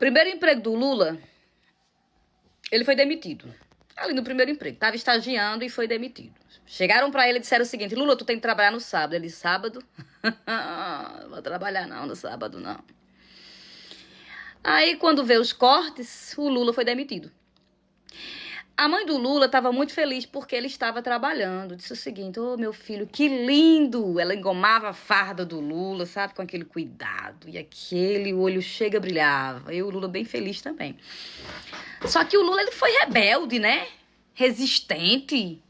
Primeiro emprego do Lula, ele foi demitido. Ali no primeiro emprego, estava estagiando e foi demitido. Chegaram para ele e disseram o seguinte: Lula, tu tem que trabalhar no sábado. Ele disse: sábado? Não vou trabalhar não no sábado, não. Aí, quando veio os cortes, o Lula foi demitido. A mãe do Lula estava muito feliz porque ele estava trabalhando. Disse o seguinte: ô, meu filho, que lindo! Ela engomava a farda do Lula, sabe? Com aquele cuidado. E aquele olho chega brilhava. E o Lula bem feliz também. Só que o Lula, ele foi rebelde, né? Resistente.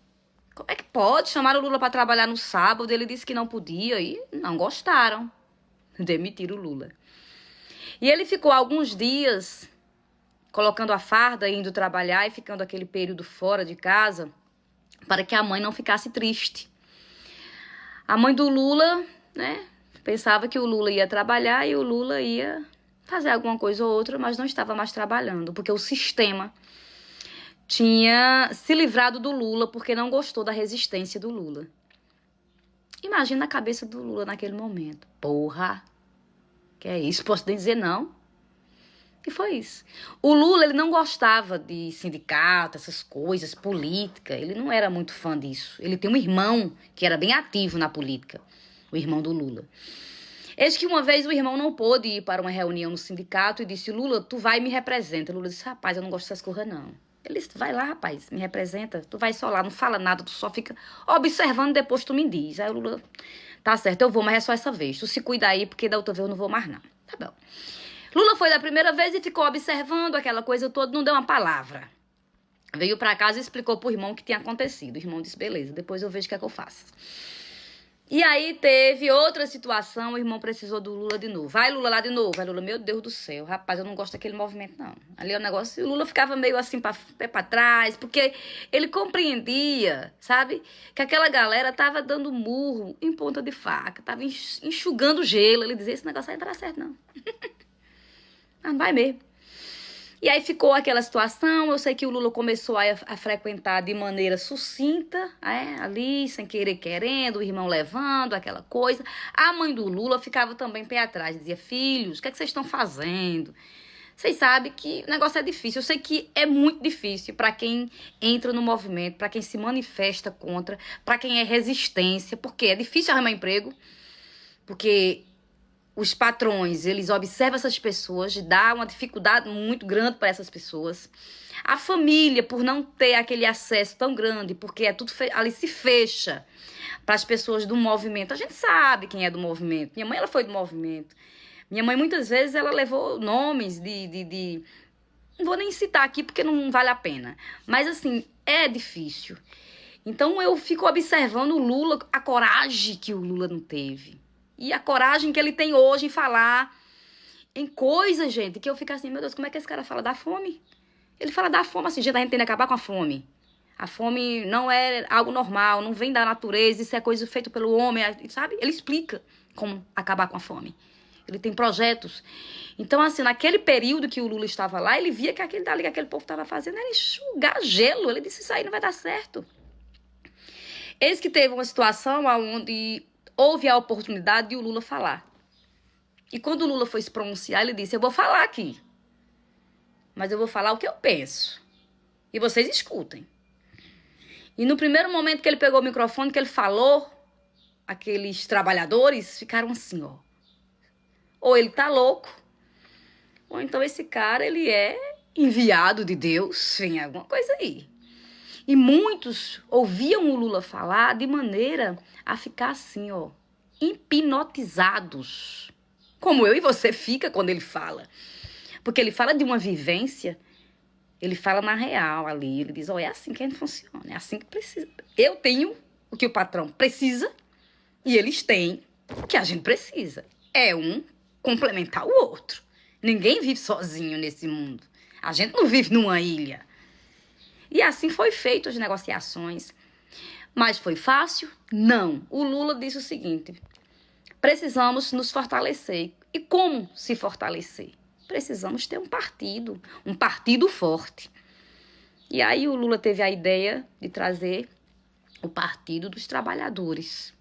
Como é que pode chamar o Lula para trabalhar no sábado? Ele disse que não podia e não gostaram. Demitiram o Lula. E ele ficou alguns dias colocando a farda, indo trabalhar e ficando aquele período fora de casa para que a mãe não ficasse triste. A mãe do Lula, né, pensava que o Lula ia trabalhar e o Lula ia fazer alguma coisa ou outra, mas não estava mais trabalhando, porque o sistema tinha se livrado do Lula porque não gostou da resistência do Lula. Imagina a cabeça do Lula naquele momento. Porra, que é isso? Posso nem dizer não? E foi isso. O Lula, ele não gostava de sindicato, essas coisas, política. Ele não era muito fã disso. Ele tem um irmão que era bem ativo na política, o irmão do Lula. Eis que uma vez o irmão não pôde ir para uma reunião no sindicato e disse: Lula, tu vai e me representa. O Lula disse: rapaz, eu não gosto dessas coisas, não. Ele disse: vai lá, rapaz, me representa. Tu vai só lá, não fala nada, tu só fica observando, depois tu me diz. Aí o Lula: tá certo, eu vou, mas é só essa vez. Tu se cuida aí, porque da outra vez eu não vou mais, não. Tá bom. Lula foi da primeira vez e ficou observando aquela coisa toda, não deu uma palavra. Veio pra casa e explicou pro irmão o que tinha acontecido. O irmão disse: beleza, depois eu vejo o que é que eu faço. E aí teve outra situação, o irmão precisou do Lula de novo. Vai, Lula, lá de novo. Vai, Lula, meu Deus do céu, rapaz, eu não gosto daquele movimento, não. Ali é o negócio, e o Lula ficava meio assim, pé pra trás, porque ele compreendia, sabe, que aquela galera tava dando murro em ponta de faca, tava enxugando gelo. Ele dizia: esse negócio aí não vai dar certo, não. Não vai mesmo. E aí ficou aquela situação. Eu sei que o Lula começou a frequentar de maneira sucinta, ali, sem querer, querendo, o irmão levando, aquela coisa. A mãe do Lula ficava também pé atrás, dizia: filhos, o que é que vocês estão fazendo? Vocês sabem que o negócio é difícil. Eu sei que é muito difícil para quem entra no movimento, para quem se manifesta contra, para quem é resistência, porque é difícil arrumar emprego, porque os patrões, eles observam essas pessoas, dá uma dificuldade muito grande para essas pessoas. A família, por não ter aquele acesso tão grande, porque é tudo ali se fecha para as pessoas do movimento. A gente sabe quem é do movimento. Minha mãe, ela foi do movimento. Minha mãe, muitas vezes, ela levou nomes de... Não vou nem citar aqui, porque não vale a pena. Mas, assim, é difícil. Então, eu fico observando o Lula, a coragem que o Lula não teve. E a coragem que ele tem hoje em falar em coisas, gente, que eu fico assim: meu Deus, como é que esse cara fala da fome? Ele fala da fome assim: gente, a gente tem que acabar com a fome. A fome não é algo normal, não vem da natureza, isso é coisa feita pelo homem, sabe? Ele explica como acabar com a fome. Ele tem projetos. Então, assim, naquele período que o Lula estava lá, ele via que aquele dali que aquele povo estava fazendo era enxugar gelo. Ele disse: isso aí não vai dar certo. Eis que teve uma situação onde houve a oportunidade de o Lula falar. E quando o Lula foi se pronunciar, ele disse: eu vou falar aqui, mas eu vou falar o que eu penso. E vocês escutem. E no primeiro momento que ele pegou o microfone, que ele falou, aqueles trabalhadores ficaram assim, ó. Ou ele tá louco, ou então esse cara, ele é enviado de Deus, tem alguma coisa aí. E muitos ouviam o Lula falar de maneira a ficar assim, ó, hipnotizados. Como eu e você fica quando ele fala. Porque ele fala de uma vivência, ele fala na real ali. Ele diz: ó, é assim que a gente funciona, é assim que precisa. Eu tenho o que o patrão precisa e eles têm o que a gente precisa. É um complementar o outro. Ninguém vive sozinho nesse mundo. A gente não vive numa ilha. E assim foi feito as negociações. Mas foi fácil? Não. O Lula disse o seguinte: precisamos nos fortalecer. E como se fortalecer? Precisamos ter um partido forte. E aí o Lula teve a ideia de trazer o Partido dos Trabalhadores.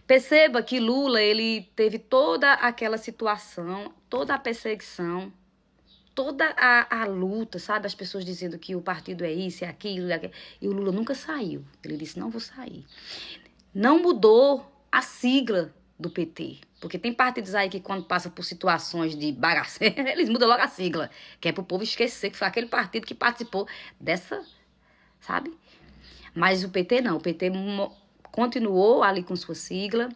Perceba que Lula, ele teve toda aquela situação, toda a perseguição toda a luta, sabe? As pessoas dizendo que o partido é isso, é aquilo, e o Lula nunca saiu. Ele disse, não vou sair. Não mudou a sigla do PT. Porque tem partidos aí que quando passa por situações de bagaceira, eles mudam logo a sigla. Que é pro povo esquecer que foi aquele partido que participou dessa, sabe? Mas o PT não. O PT continuou ali com sua sigla.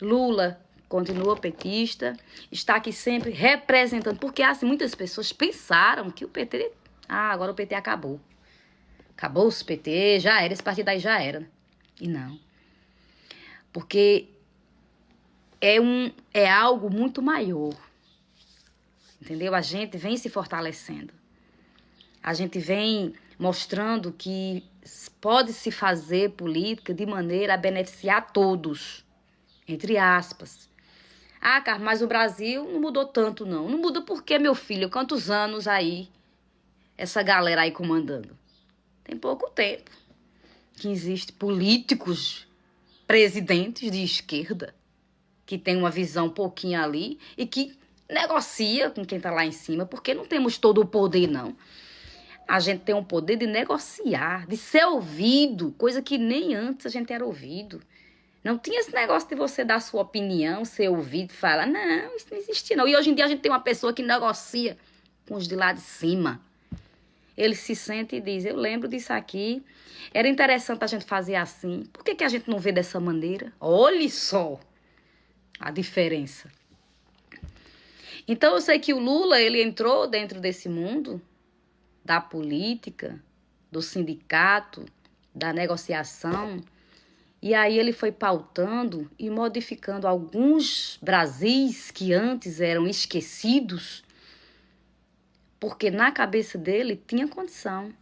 Lula continua petista. Está aqui sempre representando. Porque assim, muitas pessoas pensaram que o PT... Ah, agora o PT acabou. Acabou os PT, já era. Esse partido aí já era. E não. Porque é algo muito maior. Entendeu? A gente vem se fortalecendo. A gente vem mostrando que pode se fazer política de maneira a beneficiar todos. Entre aspas. Ah, Carlos, mas o Brasil não mudou tanto, não. Não muda porque, meu filho, quantos anos aí essa galera aí comandando? Tem pouco tempo que existe políticos, presidentes de esquerda, que tem uma visão um pouquinho ali e que negocia com quem tá lá em cima, porque não temos todo o poder, não. A gente tem o poder de negociar, de ser ouvido, coisa que nem antes a gente era ouvido. Não tinha esse negócio de você dar sua opinião, ser ouvido, falar, não, isso não existe não. E hoje em dia a gente tem uma pessoa que negocia com os de lá de cima. Ele se sente e diz, eu lembro disso aqui, era interessante a gente fazer assim. Por que a gente não vê dessa maneira? Olhe só a diferença. Então eu sei que o Lula, ele entrou dentro desse mundo da política, do sindicato, da negociação, e aí ele foi pautando e modificando alguns Brasis que antes eram esquecidos, porque na cabeça dele tinha condição.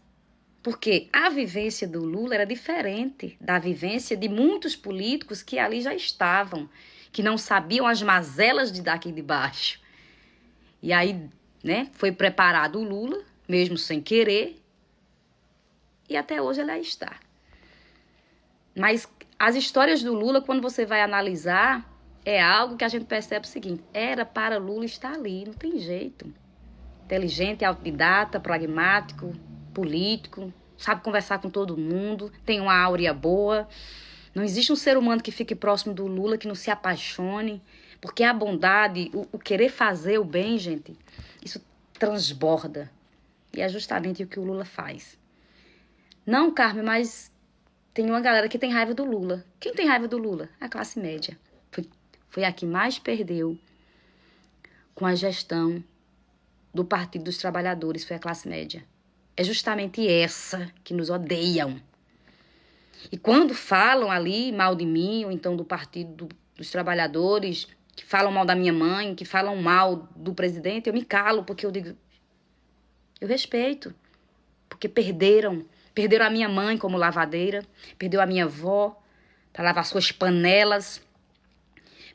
Porque a vivência do Lula era diferente da vivência de muitos políticos que ali já estavam, que não sabiam as mazelas de daqui de baixo. E aí, né, foi preparado o Lula, mesmo sem querer, e até hoje ele aí está. Mas as histórias do Lula, quando você vai analisar, é algo que a gente percebe o seguinte, era para Lula estar ali, não tem jeito. Inteligente, autodidata, pragmático, político, sabe conversar com todo mundo, tem uma áurea boa. Não existe um ser humano que fique próximo do Lula que não se apaixone, porque a bondade, o querer fazer o bem, gente, isso transborda. E é justamente o que o Lula faz. Não, Carmen, mas tem uma galera que tem raiva do Lula. Quem tem raiva do Lula? A classe média. Foi a que mais perdeu com a gestão do Partido dos Trabalhadores, foi a classe média. É justamente essa que nos odeiam. E quando falam ali mal de mim, ou então do Partido dos Trabalhadores, que falam mal da minha mãe, que falam mal do presidente, eu me calo, porque eu digo, eu respeito. Porque perderam a minha mãe como lavadeira, perdeu a minha avó para lavar suas panelas,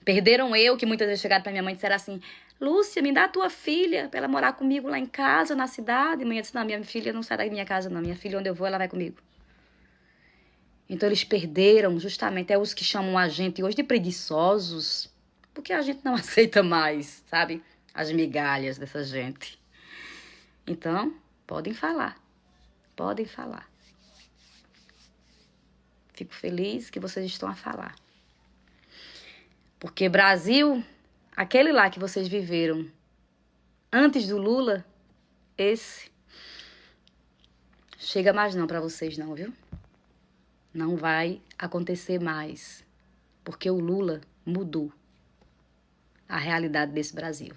perderam eu, que muitas vezes chegaram para minha mãe e disseram assim, Lúcia, me dá a tua filha para ela morar comigo lá em casa, na cidade. E mãe disse, não, minha filha não sai da minha casa, não. Minha filha, onde eu vou, ela vai comigo. Então, eles perderam justamente, é os que chamam a gente hoje de preguiçosos, porque a gente não aceita mais, sabe, as migalhas dessa gente. Então, podem falar. Podem falar. Fico feliz que vocês estão a falar. Porque Brasil... Aquele lá que vocês viveram antes do Lula, esse chega mais não para vocês não, viu? Não vai acontecer mais, porque o Lula mudou a realidade desse Brasil.